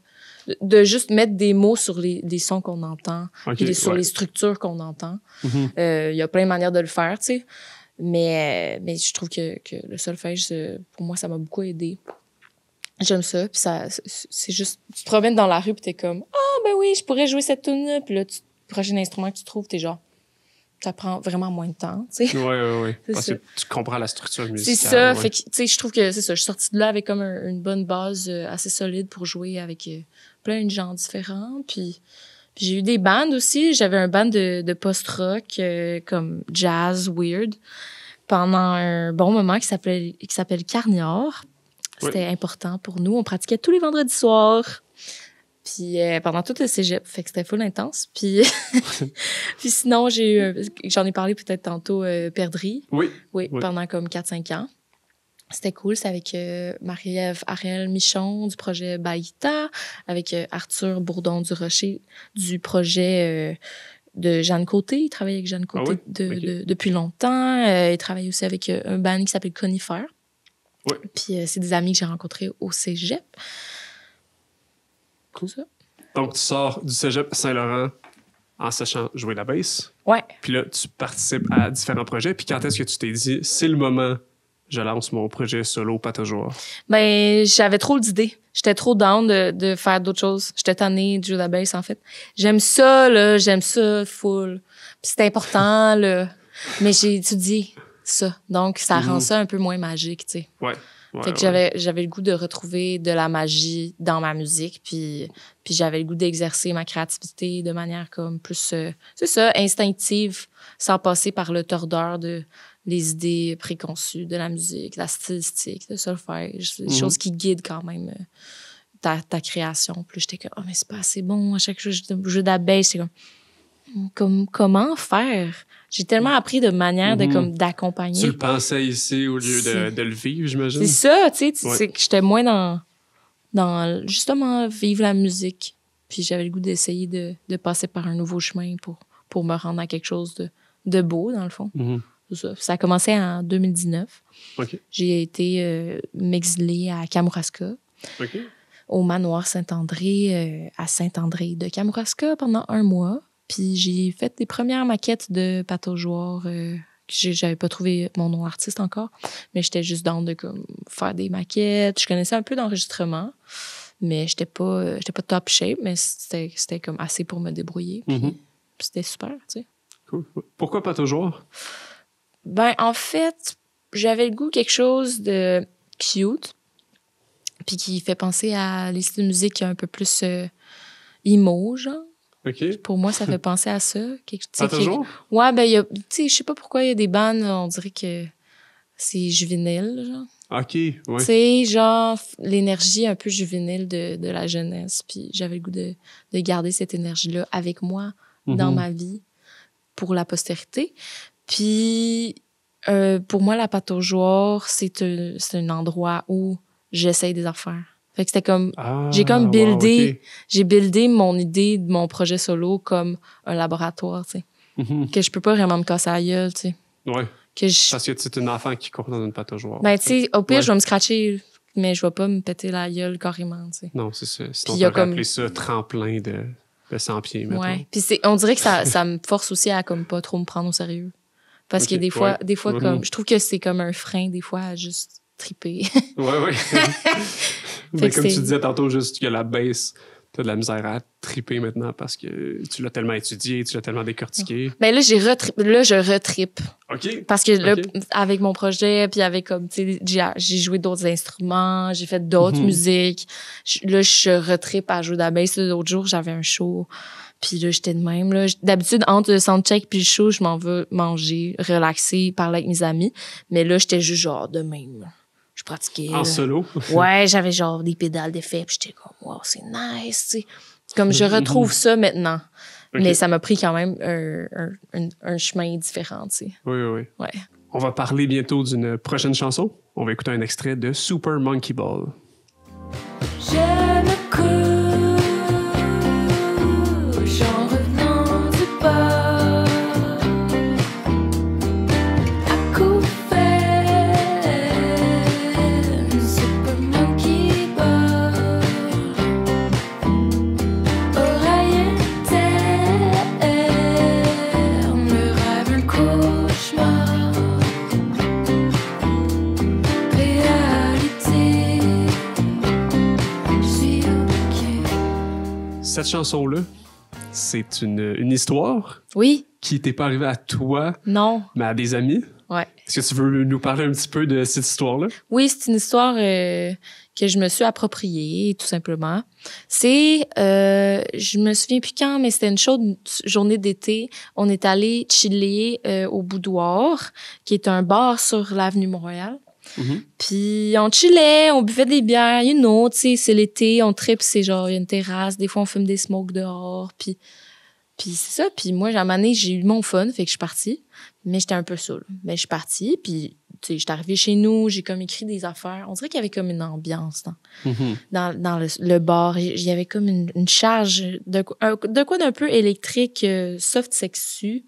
de juste mettre des mots sur les sons qu'on entend, sur les structures qu'on entend. Y a plein de manières de le faire, tu sais. Mais je trouve que le solfège, pour moi, ça m'a beaucoup aidé. J'aime ça. Puis c'est juste... Tu te promènes dans la rue, puis t'es comme « ben oui, je pourrais jouer cette tune-là. » Puis là, le prochain instrument que tu trouves, t'es genre... Ça prend vraiment moins de temps, tu sais. Oui. Parce que tu comprends la structure musicale. C'est ça. Fait que, tu sais, je trouve que c'est ça. Je suis sortie de là avec comme une bonne base assez solide pour jouer avec plein de gens différents. Puis j'ai eu des bands aussi. J'avais un band de post-rock comme jazz, weird, pendant un bon moment qui s'appelle Carnior. C'était important pour nous. On pratiquait tous les vendredis soirs. Puis pendant tout le cégep, fait que c'était full intense. Puis puis sinon, j'en ai parlé peut-être tantôt, Perdrix. Oui, pendant comme 4-5 ans. C'était cool. C'est avec Marie-Ève Ariel-Michon du projet Baïta, avec Arthur Bourdon-du-Rocher du projet de Jeanne Côté. Il travaille avec Jeanne Côté depuis longtemps. Il travaille aussi avec un band qui s'appelle Conifère. Oui. Puis c'est des amis que j'ai rencontrés au cégep. Cool. Ça. Donc, tu sors du cégep Saint-Laurent en sachant jouer la basse. Ouais. Puis là, tu participes à différents projets. Puis quand est-ce que tu t'es dit, c'est le moment, je lance mon projet solo Pato Joueur? Ben, j'avais trop d'idées. J'étais trop down de faire d'autres choses. J'étais tannée de jouer la basse, en fait. J'aime ça full. Puis c'est important, là. Mais j'ai étudié ça. Donc, ça rend ça un peu moins magique, tu sais. Ouais. Fait que j'avais le goût de retrouver de la magie dans ma musique, puis j'avais le goût d'exercer ma créativité de manière comme plus, c'est ça, instinctive, sans passer par le tordeur de les idées préconçues de la musique, la stylistique, le solfège, des choses qui guident quand même ta création. Puis j'étais comme, oh, mais c'est pas assez bon, à chaque fois que je joue de la bass, c'est comme comment faire? J'ai tellement appris de manière d'accompagner. Tu le pensais ici au lieu de le vivre, j'imagine? C'est ça, tu sais, c'est que j'étais moins dans justement vivre la musique. Puis j'avais le goût d'essayer de passer par un nouveau chemin pour me rendre à quelque chose de beau, dans le fond. C'est ça. Ça a commencé en 2019. Okay. J'ai été m'exiler à Kamouraska, au manoir Saint-André, à Saint-André de Kamouraska pendant 1 mois. Puis j'ai fait des premières maquettes de Pataugeoire. J'avais pas trouvé mon nom artiste encore, mais j'étais juste dans de comme, faire des maquettes. Je connaissais un peu d'enregistrement, mais j'étais pas top shape, mais c'était comme assez pour me débrouiller. Puis c'était super, tu sais. Cool. Pourquoi Pataugeoire? Ben, en fait, j'avais le goût quelque chose de cute, puis qui fait penser à les styles de musique un peu plus emo, genre. OK. Pour moi, ça fait penser à ça. Pataugeoire? Ouais, ben, tu sais, je sais pas pourquoi il y a des bandes, on dirait que c'est juvénile, genre. OK, ouais. Tu sais, genre, l'énergie un peu juvénile de la jeunesse. Puis j'avais le goût de garder cette énergie-là avec moi dans ma vie pour la postérité. Puis, pour moi, la Pataugeoire, c'est un endroit où j'essaye des affaires. Fait que c'était comme... j'ai comme buildé... J'ai buildé mon idée de mon projet solo comme un laboratoire, tu sais. Que je peux pas vraiment me casser la gueule, tu sais. Ouais. Parce que c'est une enfant qui court dans une Pataugeoire. Ben, tu sais, au pire, je vais me scratcher, mais je vais pas me péter la gueule carrément, tu sais. Non, c'est ça. Sinon, on peut appeler ça tremplin de 100 pieds, mettons. Ouais. Puis on dirait que ça me force aussi à comme pas trop me prendre au sérieux. Parce que des fois comme... Je trouve que c'est comme un frein, des fois, à juste triper. Ouais. Mais comme tu disais tantôt, juste que la bass, t'as de la misère à triper maintenant parce que tu l'as tellement étudié, tu l'as tellement décortiqué. Ben là, je retripe. OK. Parce que là, avec mon projet, puis avec comme, tu sais, j'ai joué d'autres instruments, j'ai fait d'autres musiques. Là, je retripe à jouer de la bass. L'autre jour, j'avais un show. Puis là, j'étais de même, là. D'habitude, entre le soundcheck puis le show, je m'en vais manger, relaxer, parler avec mes amis. Mais là, j'étais juste genre de même. Je pratiquais. En solo? Ouais, j'avais genre des pédales d'effet, puis j'étais comme, wow, c'est nice, tu sais. Comme je retrouve ça maintenant. Mais ça m'a pris quand même un chemin différent, tu sais. Oui. Ouais. On va parler bientôt d'une prochaine chanson. On va écouter un extrait de Super Monkey Ball. Je me couche en revenant du bord. À coup fait, Super Monkey Ball. Oreille interne, rêve un cauchemar. Réalité. Cette chanson-là, c'est une histoire Oui. qui t'est pas arrivée à toi, Non. mais à des amis. Ouais. Est-ce que tu veux nous parler un petit peu de cette histoire-là? Oui, c'est une histoire que je me suis appropriée, tout simplement. C'est, je me souviens plus quand, mais c'était une chaude journée d'été. On est allé chiller au Boudoir, qui est un bar sur l'avenue Montréal. Puis on chillait, on buvait des bières, tu sais, c'est l'été, on tripe, c'est genre, il y a une terrasse, des fois on fume des smokes dehors, puis c'est ça. Puis moi, à un moment donné, j'ai eu mon fun, fait que je suis partie, mais j'étais un peu saoule. Mais je suis partie, puis tu sais, j'étais arrivée chez nous, j'ai comme écrit des affaires. On dirait qu'il y avait comme une ambiance dans le bar. Il y avait comme une charge de quoi d'un peu électrique, soft sexu.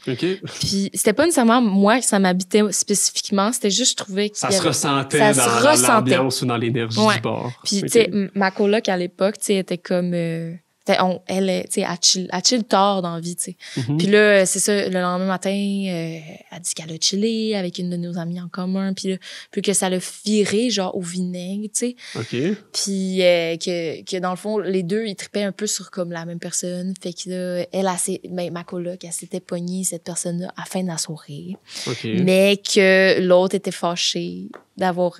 OK. Puis c'était pas nécessairement moi que ça m'habitait spécifiquement, c'était juste je trouvais que ça se ressentait dans l'ambiance ou dans l'énergie du bar. Puis tu sais, ma coloc à l'époque, tu sais, était comme elle tu sais, elle chill tard dans la vie, tu sais. Puis là, c'est ça, le lendemain matin, elle dit qu'elle a chillé avec une de nos amies en commun, puis là, puis que ça l'a viré genre au vinaigre, tu sais. OK. Puis que dans le fond, les deux, ils tripaient un peu sur comme la même personne. Fait que là, ma coloc, elle s'était pognée cette personne-là à la fin de la soirée. OK. Mais que l'autre était fâché d'avoir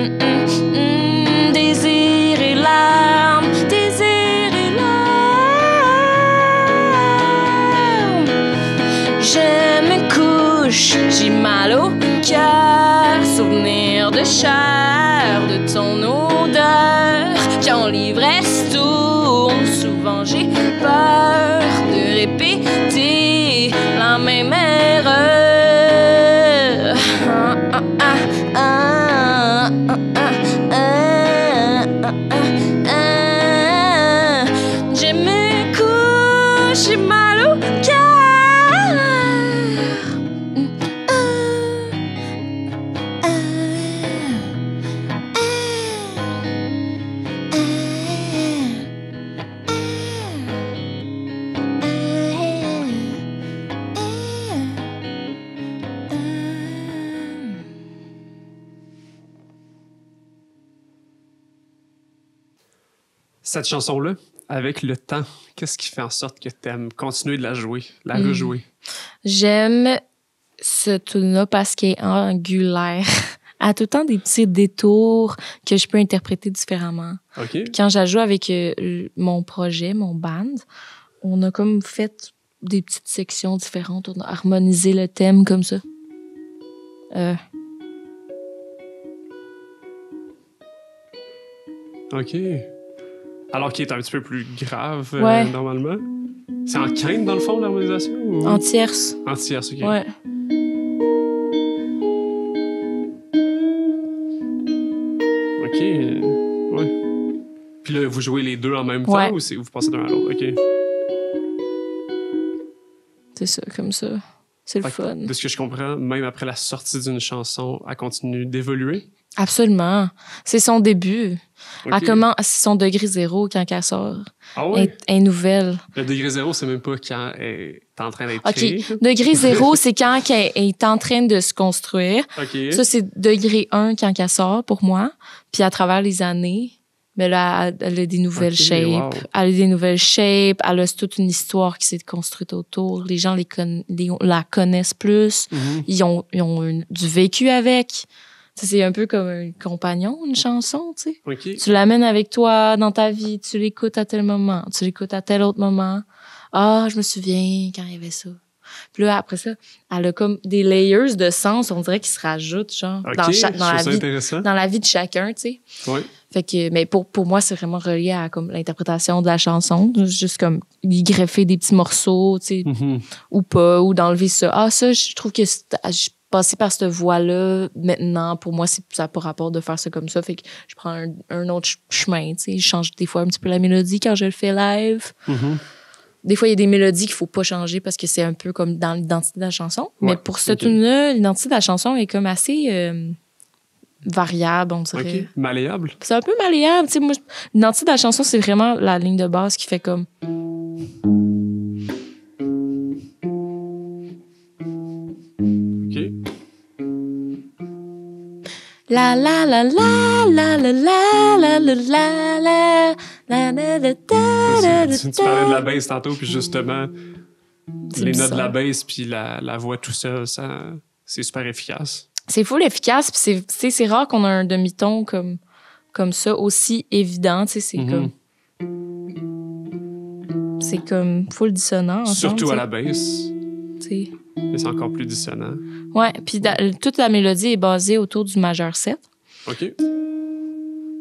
Je me couche, j'ai mal au cœur. Souvenir de chair, de ton odeur. Quand l'ivresse tourne, souvent j'ai peur de répéter la même erreur. Je me couche, j'ai mal au cœur. Cette chanson-là, avec le temps, qu'est-ce qui fait en sorte que tu aimes continuer de la jouer, la rejouer? J'aime ce tune-là parce qu'il est angulaire. Elle a tout le temps des petits détours que je peux interpréter différemment. OK. Puis quand je la joue avec mon projet, mon band, on a comme fait des petites sections différentes. On a harmonisé le thème comme ça. OK. Alors qu'il est un petit peu plus grave, Ouais. normalement. C'est en quinte, dans le fond, l'harmonisation? Ou... En tierce. En tierce, OK. Ouais. OK. Ouais. Puis là, vous jouez les deux en même Ouais. temps ou vous passez d'un à l'autre? OK. C'est ça, comme ça. C'est le Fait que, fun. de ce que je comprends, même après la sortie d'une chanson, elle continue d'évoluer. Absolument. C'est son début. OK. Elle commence, c'est son degré zéro quand elle sort. Ah ouais? Elle est nouvelle. Le degré zéro, c'est même pas quand elle est en train d'être OK. créée. Degré zéro, c'est quand elle est en train de se construire. OK. Ça, c'est degré 1 quand elle sort pour moi. Puis à travers les années, mais là, elle a des nouvelles Ok, shapes. wow. Elle a des nouvelles shapes. Elle a toute une histoire qui s'est construite autour. Les gens la connaissent plus. Mhm. Ils ont du vécu avec. Ça, c'est un peu comme un compagnon, une chanson, tu sais. OK. Tu l'amènes avec toi dans ta vie. Tu l'écoutes à tel moment. Tu l'écoutes à tel autre moment. Ah, je me souviens quand il y avait ça. Puis là, après ça, elle a comme des layers de sens, on dirait, qui se rajoutent, genre, OK, dans je trouve ça la vie, intéressant. dans la vie de chacun, tu sais. Ouais. Fait que, mais pour moi, c'est vraiment relié à comme l'interprétation de la chanson. Juste comme y greffer des petits morceaux, tu sais, Mhm. ou pas, ou d'enlever ça. Ah, ça, je trouve que je passer par cette voie-là, maintenant, pour moi, ça n'a pas rapport de faire ça comme ça. Fait que je prends un autre chemin, tu sais. Je change des fois un petit peu la mélodie quand je le fais live. Mhm. Des fois, il y a des mélodies qu'il faut pas changer parce que c'est un peu comme dans l'identité de la chanson. Ouais, Mais pour ce ok. tune-là, l'identité de la chanson est comme assez variable, on dirait. OK. Malléable. C'est un peu malléable. Tu sais, moi, l'identité de la chanson, c'est vraiment la ligne de base qui fait comme... OK. La la la la la la la la la la la la la la Tu parlais de la bass tantôt, puis justement, C'est les notes de bizarre. la bass puis la voix tout seul, ça, c'est super efficace. C'est full efficace, puis c'est rare qu'on a un demi-ton comme ça, aussi évident, tu sais, c'est Mhm. c'est comme full dissonant ensemble, Surtout tu à sais, la bass, tu sais. mais c'est encore plus dissonant. Ouais, puis toute la mélodie est basée autour du majeur 7, OK.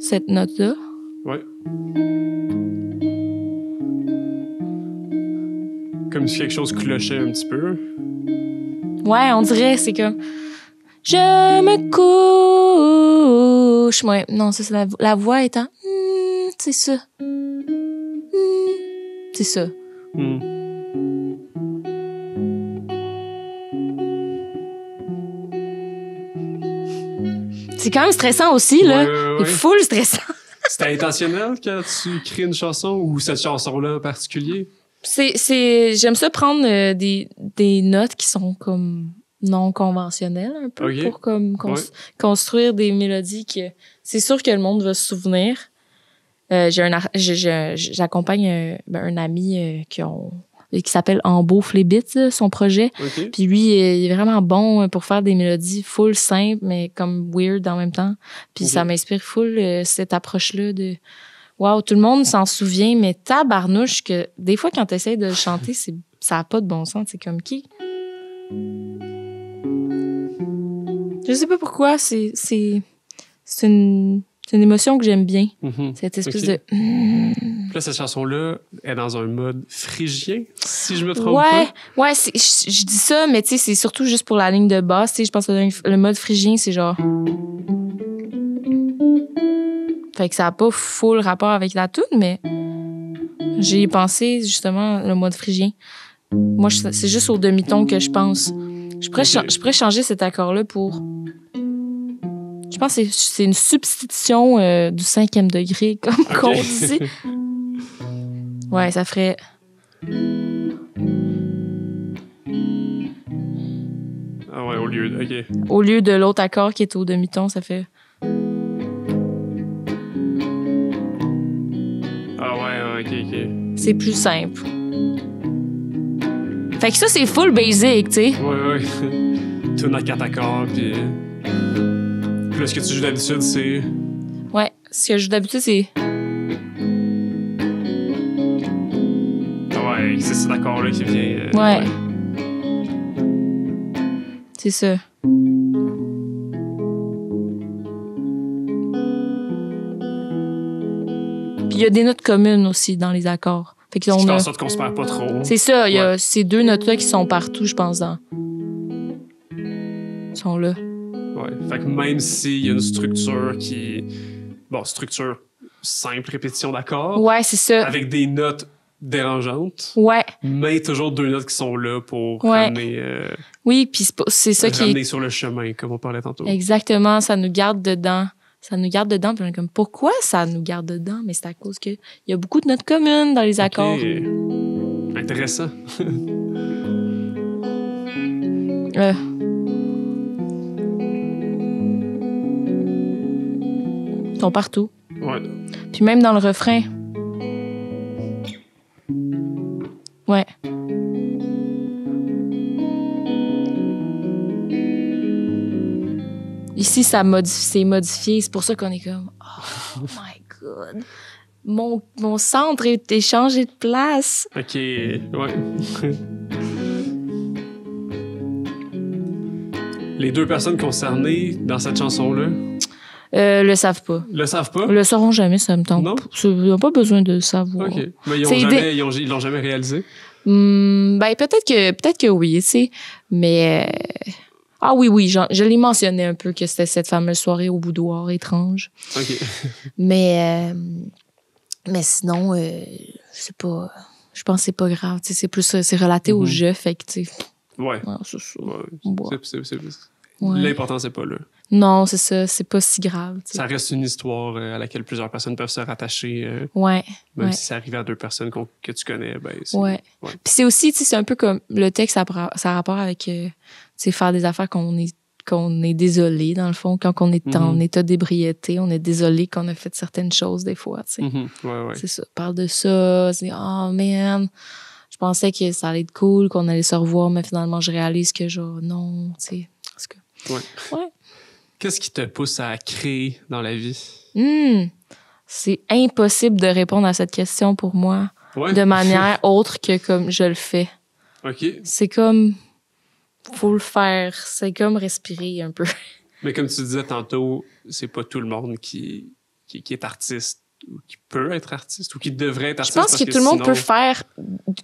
cette note-là. Ouais. Comme si quelque chose clochait un petit peu. Ouais, on dirait, c'est comme... Je me couche. Ouais, non, ça, c'est la voix étant... c'est ça. C'est ça. Hmm. C'est quand même stressant aussi, là. Ouais. C'est full stressant. C'était intentionnel quand tu crées une chanson ou cette chanson-là en particulier? J'aime ça prendre des notes qui sont comme non conventionnelles un peu Ok. pour comme Ouais. construire des mélodies que c'est sûr que le monde va se souvenir. J'accompagne un ami qui s'appelle Ambeau Flébit, là, son projet. OK. Puis lui, il est vraiment bon pour faire des mélodies full simples, mais comme weird en même temps. Puis Ok. ça m'inspire full cette approche-là de wow, tout le monde s'en souvient, mais tabarnouche que des fois, quand tu essaies de le chanter, ça n'a pas de bon sens. C'est comme qui Je sais pas pourquoi, c'est une émotion que j'aime bien. Mhm. Cette espèce Ok. de... Puis là, cette chanson-là est dans un mode phrygien, si je me trompe Ouais, pas. ouais, je dis ça, mais tu sais, c'est surtout juste pour la ligne de basse. Tu sais, je pense que le mode phrygien, c'est genre... Fait que ça a pas full rapport avec la tune, mais j'ai pensé justement le mode phrygien. Moi, c'est juste au demi-ton que je pense. Je pourrais changer cet accord-là pour... Je pense que c'est une substitution du 5e degré, comme qu'on dit. Ouais, ça ferait... Ah ouais, au lieu de... OK. Au lieu de l'autre accord qui est au demi-ton, ça fait... Ah ouais, OK. C'est plus simple. Fait que ça, c'est full basic, tu sais. Ouais. Tune à 4 accords, puis... Puis là, ce que tu joues d'habitude, c'est... Ouais, ce que je joue d'habitude, c'est... Ah ouais, c'est cet accord-là qui vient... Ouais. C'est ça. Puis il y a des notes communes aussi dans les accords. Fait Ce qui fait en sorte qu'on se perd pas trop. C'est ça, il y a Ouais. ces deux notes-là qui sont partout, je pense, dans... Ils sont là. Ouais. Fait que même s'il y a une structure qui... Bon, structure simple, répétition d'accords, Ouais, c'est ça. avec des notes dérangeantes, Ouais. mais toujours deux notes qui sont là pour Ouais. ramener, Oui, puis c'est ça qui est... ramener sur le chemin, comme on parlait tantôt. Exactement, ça nous garde dedans. Ça nous garde dedans, puis on est comme, pourquoi ça nous garde dedans? Mais c'est à cause qu'il y a beaucoup de notes communes dans les accords. Ok. Intéressant. Ils sont partout. Ouais. Puis même dans le refrain. Ouais. Ici, c'est modifié. C'est pour ça qu'on est comme, oh my God. Mon centre est changé de place. Ok. Ouais. Les deux personnes concernées dans cette chanson-là Le savent pas. le savent pas? Le sauront jamais, ça me tente. Non? Ils n'ont pas besoin de le savoir. Ok. Mais ils C'est l'ont jamais réalisé? Ben, peut-être que oui, tu sais. Mais. Ah oui, je l'ai mentionné un peu que c'était cette fameuse soirée au boudoir étrange. Ok. Mais sinon, je sais pas. Je pense que c'est pas grave. Tu sais, c'est plus c'est relaté au Mhm. jeu, fait que, tu sais. Ouais. Ouais, c'est ça. Ouais. Ouais. Ouais. L'important, c'est pas là. Non, c'est ça. C'est pas si grave. Tu sais. Ça reste une histoire à laquelle plusieurs personnes peuvent se rattacher, Ouais. même Ouais. si ça arrive à deux personnes que tu connais. Ben, c'est... Ouais. Ouais. Puis c'est aussi, tu sais, c'est un peu comme le texte, ça a rapport avec, tu sais, faire des affaires qu'on est désolé, dans le fond. Quand on est en Mhm. état d'ébriété, on est désolé qu'on a fait certaines choses, des fois, tu sais. Mhm. Ouais. C'est ça. Parle de ça. C'est, oh man, je pensais que ça allait être cool, qu'on allait se revoir, mais finalement, je réalise que, genre, non, tu sais. Parce que... Ouais. Qu'est-ce qui te pousse à créer dans la vie? C'est impossible de répondre à cette question pour moi Ouais. de manière autre que comme je le fais. OK. C'est comme... Faut le faire. C'est comme respirer un peu. Mais comme tu disais tantôt, c'est pas tout le monde qui est artiste ou qui peut être artiste ou qui devrait être Je artiste. pense parce que tout le monde sinon- peut faire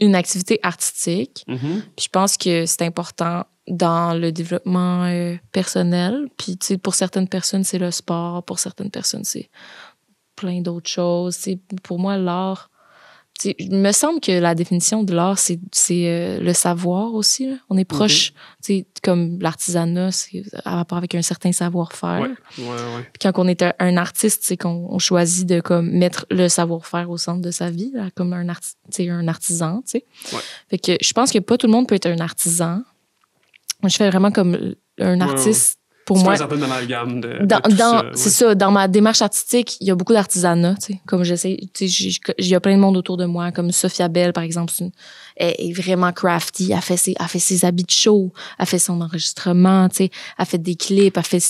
une activité artistique. Mhm. Puis je pense que c'est important dans le développement personnel. Puis, tu sais, pour certaines personnes, c'est le sport. Pour certaines personnes, c'est plein d'autres choses. Tu sais, pour moi, l'art... tu sais, il me semble que la définition de l'art, c'est le savoir aussi. Là. On est proche, tu sais, comme l'artisanat, c'est à rapport avec un certain savoir-faire. Ouais. Puis quand on est un artiste, c'est qu'on on choisit de comme mettre le savoir-faire au centre de sa vie, là, comme un artisan, tu sais. Ouais. Fait que je pense que pas tout le monde peut être un artisan. Moi, je fais vraiment comme un artiste. Pour Tu moi, fais un certain amalgame de dans, tout ça. Ouais. c'est ça, dans ma démarche artistique, il y a beaucoup d'artisanat, tu sais. Comme j'essaie, tu sais, il y a plein de monde autour de moi, comme Sophia Bell, par exemple, elle est vraiment crafty. Elle fait ses habits de show, elle fait son enregistrement, tu sais, elle fait des clips, elle fait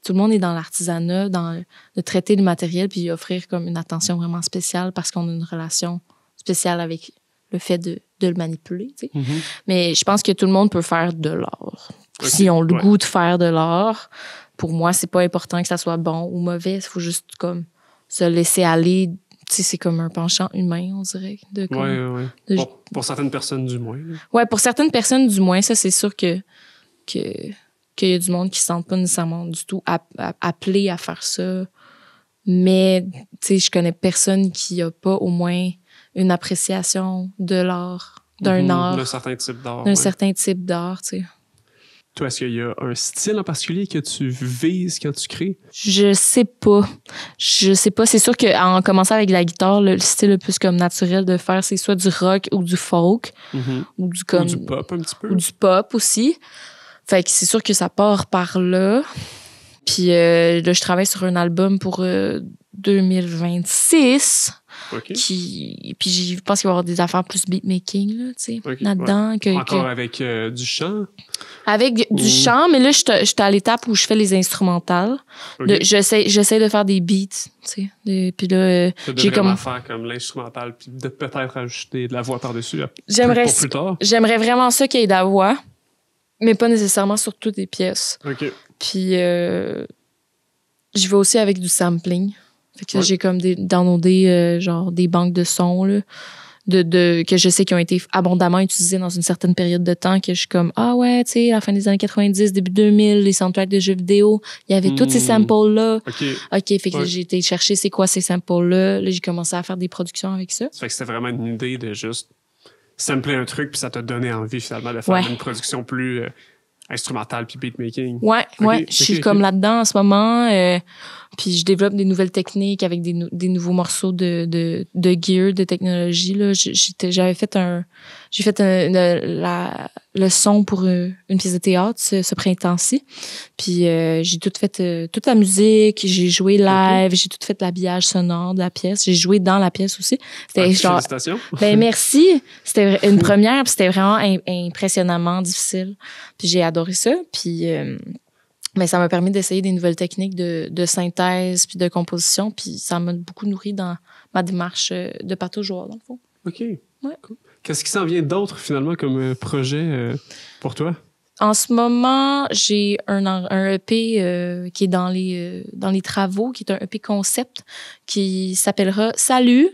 tout le monde est dans l'artisanat, dans le traiter du matériel, puis offrir comme une attention vraiment spéciale parce qu'on a une relation spéciale avec le fait de le manipuler, tu sais. Mhm. Mais je pense que tout le monde peut faire de l'art. Ok, Si on a le ouais. goût de faire de l'art, pour moi, c'est pas important que ça soit bon ou mauvais. Il faut juste comme se laisser aller. Tu sais, c'est comme un penchant humain, on dirait. De, comme, Ouais. de- Pour certaines personnes, du moins. là. Ouais, pour certaines personnes, du moins, ça, c'est sûr qu'il y a du monde qui ne se sent pas nécessairement du tout appelé à faire ça. Mais, tu sais, je connais personne qui a pas au moins une appréciation de l'art, d'un Mhm. art, D'un certain type d'art. d'un ouais. certain type d'art, tu sais. Toi, est-ce qu'il y a un style en particulier que tu vises quand tu crées? Je sais pas. C'est sûr qu'en commençant avec la guitare, le style le plus comme naturel de faire, c'est soit du rock ou du folk Mhm. ou du Ou comme du pop, un petit peu. ou du pop aussi. Fait que c'est sûr que ça part par là. Puis là, je travaille sur un album pour 2026. OK. Puis je pense qu'il va y avoir des affaires plus beatmaking là, tu sais, Ok, là-dedans. Encore avec du chant? Avec du chant, mais là, j'étais à l'étape où je fais les instrumentales. OK. J'essaie de faire des beats, tu sais. Puis là, Tu j'ai vraiment comme... faire comme l'instrumental, puis de peut-être ajouter de la voix par-dessus là, J'aimerais pour plus tard. J'aimerais vraiment ça qu'il y ait de la voix, mais pas nécessairement sur toutes les pièces. OK. Puis je vais aussi avec du sampling. Fait que là, Ouais. j'ai comme downloadé genre des banques de sons là, que je sais qui ont été abondamment utilisées dans une certaine période de temps, que je suis comme ah ouais, tu sais, à la fin des années 90, début 2000, les soundtracks de jeux vidéo, il y avait tous ces samples là. OK. OK, fait que Ouais. j'ai été chercher c'est quoi ces samples là. Là, j'ai commencé à faire des productions avec ça. Ça fait que c'était vraiment une idée de juste sampler un truc, puis ça t'a donné envie finalement de faire Ouais. une production plus instrumentale puis beatmaking. Ouais, Ok, ouais, je suis ok. comme là-dedans en ce moment. Puis je développe des nouvelles techniques avec des nouveaux morceaux de gear, de technologie. Là. J'ai fait le son pour une pièce de théâtre ce printemps-ci. Puis j'ai tout fait, toute la musique, j'ai joué live, j'ai tout fait l'habillage sonore de la pièce. J'ai joué dans la pièce aussi. C'était genre, Félicitations. ben merci. C'était une première, puis c'était vraiment impressionnamment difficile. Puis j'ai adoré ça. Puis mais ça m'a permis d'essayer des nouvelles techniques de synthèse puis de composition. Puis ça m'a beaucoup nourri dans ma démarche de partout joueur, dans le fond. OK. Ouais. Cool. Qu'est-ce qui s'en vient d'autre finalement comme projet pour toi? En ce moment, j'ai un EP qui est dans les travaux, qui est un EP concept qui s'appellera Salut.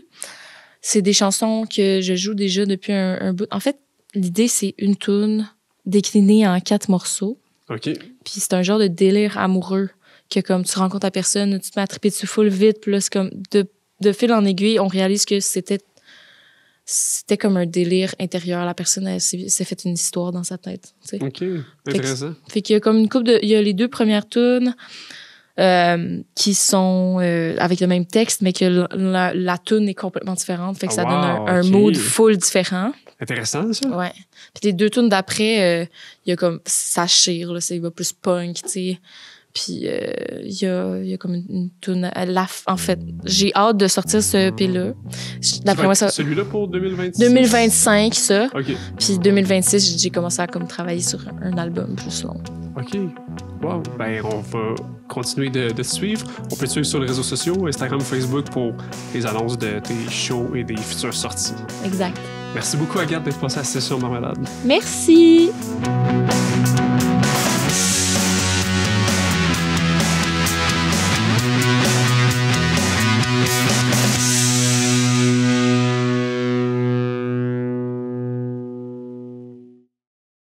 C'est des chansons que je joue déjà depuis un bout. En fait, l'idée, c'est une toune déclinée en 4 morceaux. OK. Puis c'est un genre de délire amoureux que comme tu rencontres la personne, tu te mets à triper dessus full vite, puis là, c'est comme de fil en aiguille, on réalise que c'était comme un délire intérieur. La personne, elle s'est fait une histoire dans sa tête, tu sais. OK. Intéressant. Fait qu'il y a comme une couple il y a les 2 premières tunes qui sont avec le même texte, mais que la tune est complètement différente. Fait que ça donne un ok. mood full différent. Intéressant, ça? Ouais. Puis les 2 tunes d'après, il y a comme ça chire, là, il va plus punk, tu sais. Puis il y a comme une tune en fait, j'ai hâte de sortir ce EP-là. D'après moi, ça Celui-là pour 2026? 2025 ça. OK. Puis 2026, j'ai commencé à comme travailler sur un album plus long. OK. Wow. Ben, on va continuer de te suivre. On peut te suivre sur les réseaux sociaux, Instagram, Facebook, pour les annonces de tes shows et des futures sorties. Exact. Merci beaucoup, Agathe, d'être passée à la session Marmelade. Merci.